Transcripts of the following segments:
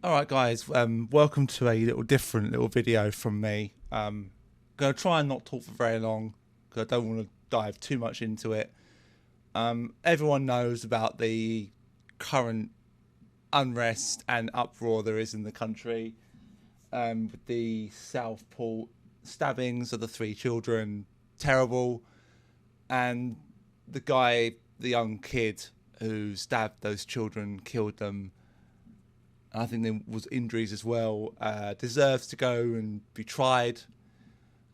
Alright guys, welcome to a different little video from me. Gonna try and not talk for very long because I don't want to dive too much into it. Everyone knows about the current unrest and uproar there is in the country, with the Southport stabbings of the 3 children, terrible, and the young kid who stabbed those children, killed them, I think there was injuries as well, deserves to go and be tried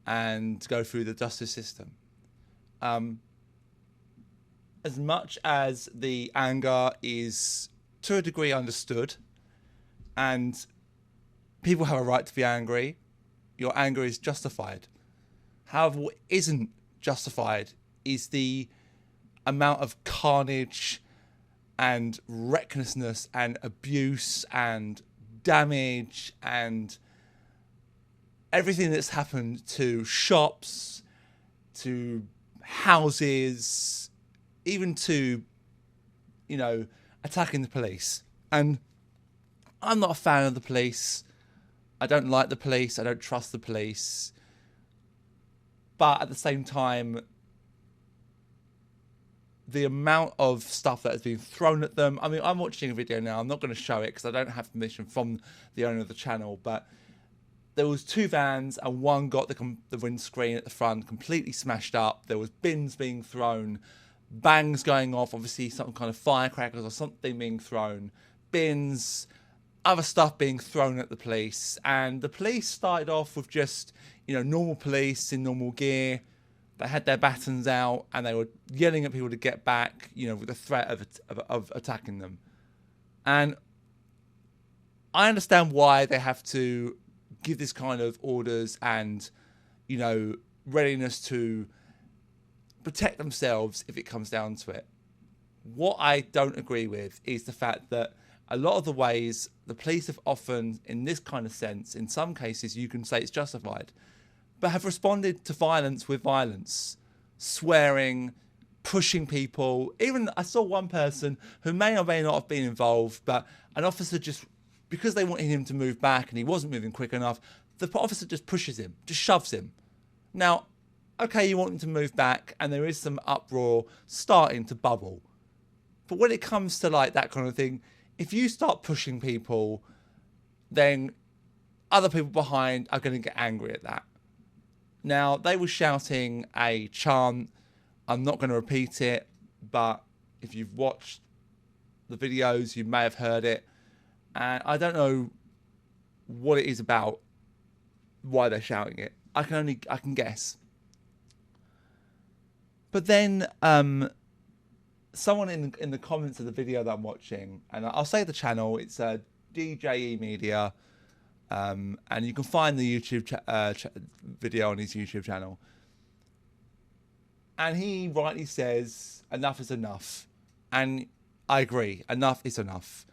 and go through the justice system. As much as the anger is to a degree understood, and people have a right to be angry, your anger is justified. However, what isn't justified is the amount of carnage and recklessness and abuse and damage and everything that's happened to shops, to houses, even to, attacking the police. And I'm not a fan of the police. I don't like the police. I don't trust the police. But at the same time, the amount of stuff that has been thrown at them. I mean, I'm watching a video now. I'm not going to show it because I don't have permission from the owner of the channel. But there was 2 vans and one got the windscreen at the front completely smashed up. There was bins being thrown, bangs going off, obviously some kind of firecrackers or something being thrown, bins, other stuff being thrown at the police. And the police started off with just, normal police in normal gear. They had their batons out and they were yelling at people to get back, with the threat of attacking them. And I understand why they have to give this kind of orders and, readiness to protect themselves if it comes down to it. What I don't agree with is the fact that a lot of the ways the police have often, in this kind of sense, in some cases you can say it's justified, but have responded to violence with violence, swearing, pushing people. Even I saw one person who may or may not have been involved, but an officer just, because they wanted him to move back and he wasn't moving quick enough, the officer just pushes him, just shoves him. Now, okay, you want him to move back and there is some uproar starting to bubble. But when it comes to like that kind of thing, if you start pushing people, then other people behind are going to get angry at that. Now, they were shouting a chant. I'm not going to repeat it, but if you've watched the videos, you may have heard it. And I don't know what it is about, why they're shouting it. I can guess. But then someone in the comments of the video that I'm watching, and I'll say the channel, it's DJE Media. And you can find the YouTube video on his YouTube channel. And he rightly says, enough is enough. And I agree, enough is enough.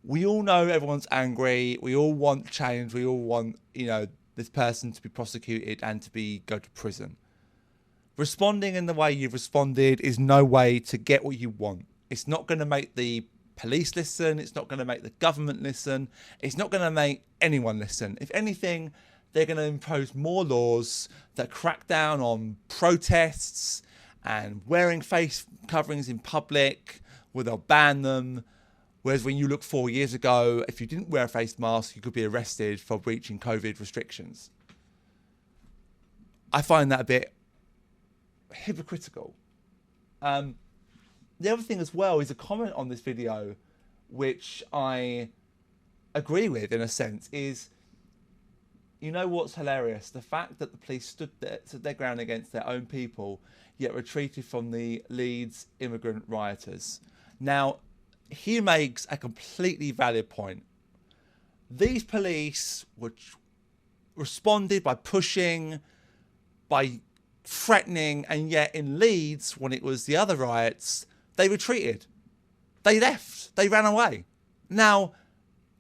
We all know everyone's angry. We all want change. We all want, this person to be prosecuted and to go to prison. Responding in the way you've responded is no way to get what you want. It's not going to make the police listen. It's not going to make the government listen. It's not going to make anyone listen. If anything, they're going to impose more laws that crack down on protests and wearing face coverings in public, where they'll ban them. Whereas when you look 4 years ago, if you didn't wear a face mask, you could be arrested for breaching COVID restrictions. I find that a bit hypocritical. The other thing as well is a comment on this video, which I agree with in a sense, is, what's hilarious? The fact that the police stood their ground against their own people, yet retreated from the Leeds immigrant rioters. Now, he makes a completely valid point. These police responded by pushing, by threatening, and yet in Leeds, when it was the other riots, they retreated. They left. They ran away. Now,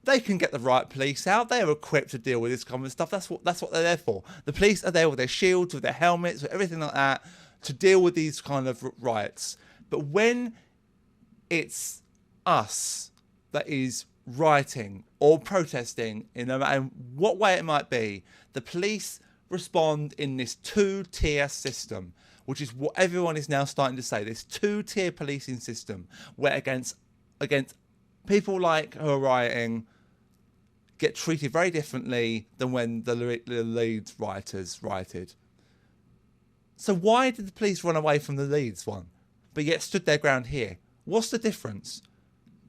they can get the right police out. They are equipped to deal with this common stuff. That's what they're there for. The police are there with their shields, with their helmets, with everything like that, to deal with these kind of riots. But when it's us that is rioting or protesting, in no matter what way it might be, the police respond in this two-tier system, which is what everyone is now starting to say. This two-tier policing system, where against people like who are rioting, get treated very differently than when the Leeds rioters rioted. So why did the police run away from the Leeds one, but yet stood their ground here? What's the difference?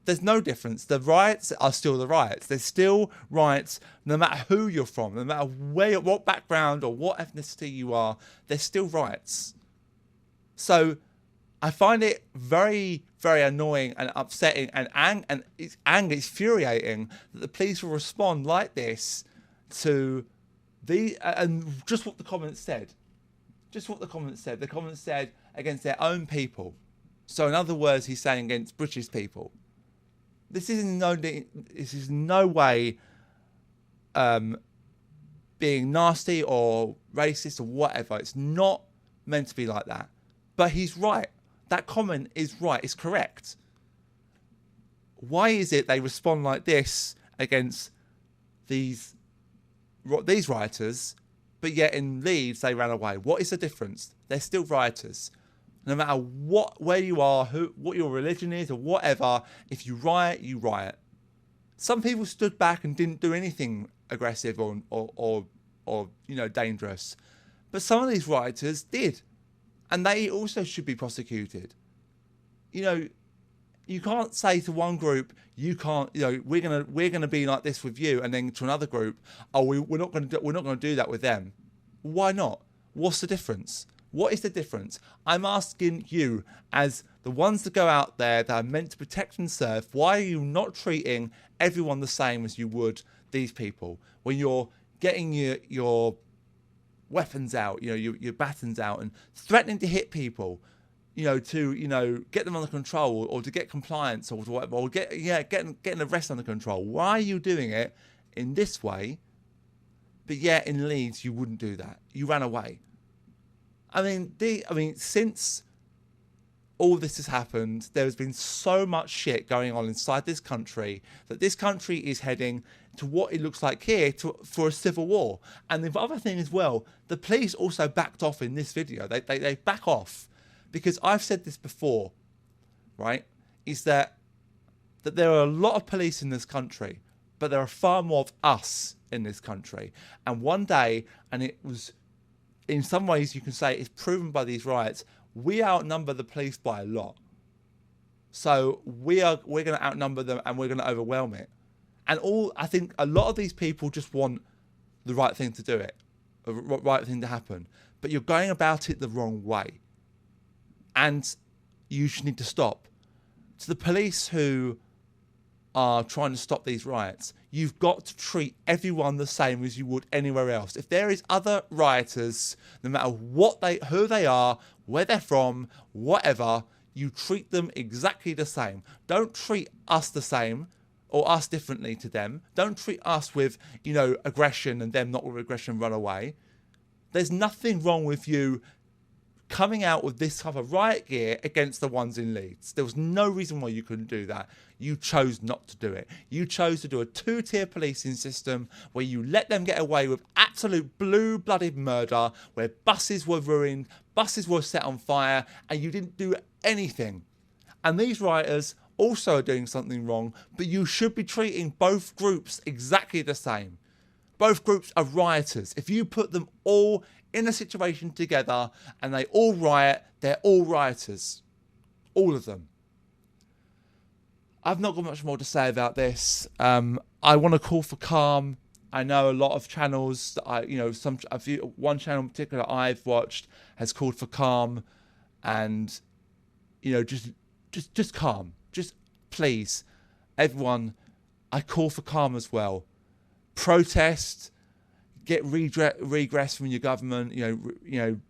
There's no difference. The riots are still the riots. There's still riots no matter who you're from, no matter what background or what ethnicity you are, there's still riots. So I find it very, very annoying and upsetting and it's infuriating that the police will respond like this to and just what the comments said. Just what the comments said. The comments said against their own people. So in other words, he's saying against British people. This is no way being nasty or racist or whatever. It's not meant to be like that. But he's right. That comment is right. It's correct. Why is it they respond like this against these rioters, but yet in Leeds they ran away? What is the difference? They're still rioters. No matter where you are, what your religion is, or whatever, if you riot, you riot. Some people stood back and didn't do anything aggressive or dangerous, but some of these rioters did, and they also should be prosecuted. You can't say to one group, you can't, we're gonna be like this with you, and then to another group, we're not gonna do that with them. Why not? What's the difference? What is the difference? I'm asking you, as the ones that go out there that are meant to protect and serve, why are you not treating everyone the same as you would these people? When you're getting your weapons out, your batons out and threatening to hit people, to get them under control or to get compliance or whatever, or getting the rest under control. Why are you doing it in this way? But yet in Leeds you wouldn't do that. You ran away. I mean, since all this has happened, there has been so much shit going on inside this country that this country is heading to what it looks like here for a civil war. And the other thing as well, the police also backed off in this video. They back off because I've said this before, right? Is that there are a lot of police in this country, but there are far more of us in this country. And one day, and it was, in some ways you can say it's proven by these riots, we outnumber the police by a lot. So we're going to outnumber them and we're going to overwhelm it. And I think a lot of these people just want the right thing to do it, the right thing to happen. But you're going about it the wrong way. And you should need to stop. To the police who are trying to stop these riots, you've got to treat everyone the same as you would anywhere else. If there is other rioters, no matter who they are, where they're from, whatever, you treat them exactly the same. Don't treat us the same or us differently to them. Don't treat us with, aggression and them not with aggression run away. There's nothing wrong with you coming out with this type of riot gear against the ones in Leeds. There was no reason why you couldn't do that. You chose not to do it. You chose to do a two-tier policing system where you let them get away with absolute blue-blooded murder, where buses were ruined, buses were set on fire, and you didn't do anything. And these rioters also are doing something wrong, but you should be treating both groups exactly the same. Both groups are rioters. If you put them all in a situation together and they all riot, they're all rioters. All of them. I've not got much more to say about this. I want to call for calm. I know a lot of channels that one channel in particular I've watched has called for calm, and just calm. Just please, everyone, I call for calm as well. Protest, get regress from your government. You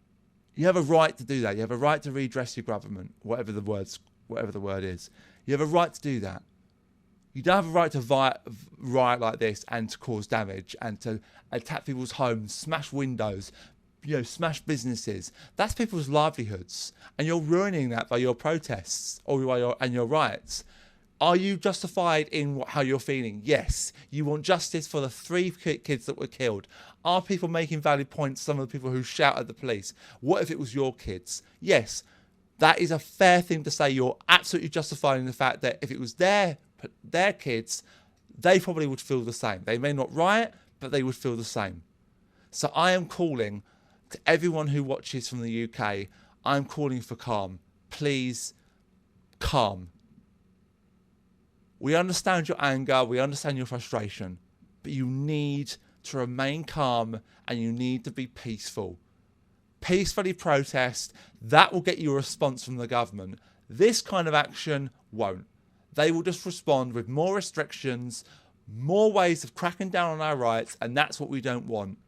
have a right to do that. You have a right to redress your government, whatever the word is. You have a right to do that. You don't have a right to riot like this and to cause damage and to attack people's homes, smash windows, smash businesses. That's people's livelihoods, and you're ruining that by your protests and your riots. Are you justified in how you're feeling? Yes. You want justice for the 3 kids that were killed. Are people making valid points, some of the people who shout at the police? What if it was your kids? Yes. That is a fair thing to say. You're absolutely justified in the fact that if it was their kids, they probably would feel the same. They may not riot, but they would feel the same. So I am calling to everyone who watches from the UK, I'm calling for calm. Please, calm. We understand your anger, we understand your frustration, but you need to remain calm and you need to be peaceful. Peacefully protest, that will get you a response from the government. This kind of action won't. They will just respond with more restrictions, more ways of cracking down on our rights, and that's what we don't want.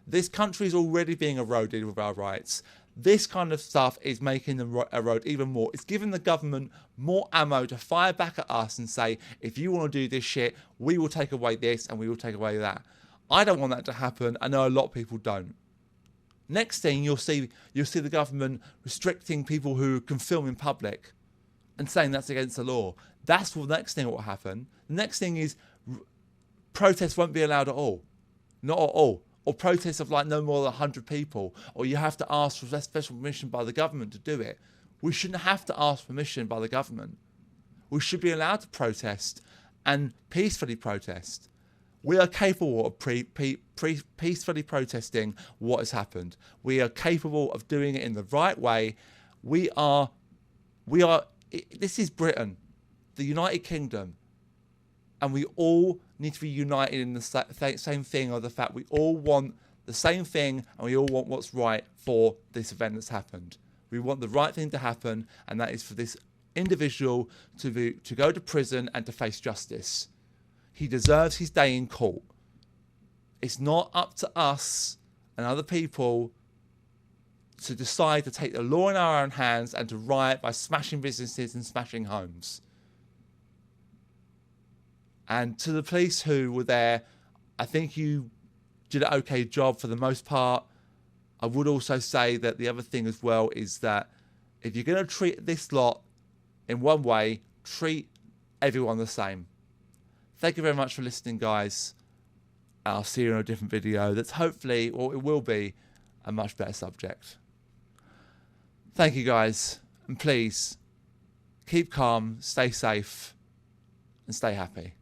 This country is already being eroded with our rights. This kind of stuff is making them erode even more. It's giving the government more ammo to fire back at us and say, if you want to do this shit, we will take away this and we will take away that. I don't want that to happen. I know a lot of people don't. Next thing you'll see the government restricting people who can film in public and saying that's against the law. That's the next thing that will happen. The next thing is protests won't be allowed at all. Not at all. Or protests of like no more than 100 people, or you have to ask for special permission by the government to do it. We shouldn't have to ask permission by the government. We should be allowed to protest and peacefully protest. We are capable of peacefully protesting what has happened. We are capable of doing it in the right way. This is Britain, the United Kingdom. And we all need to be united in the same thing, of the fact we all want the same thing and we all want what's right for this event that's happened. We want the right thing to happen, and that is for this individual to go to prison and to face justice. He deserves his day in court. It's not up to us and other people to decide to take the law in our own hands and to riot by smashing businesses and smashing homes. And to the police who were there, I think you did an okay job for the most part. I would also say that the other thing as well is that if you're going to treat this lot in one way, treat everyone the same. Thank you very much for listening, guys. I'll see you in a different video that's hopefully, or it will be, a much better subject. Thank you, guys. And please, keep calm, stay safe, and stay happy.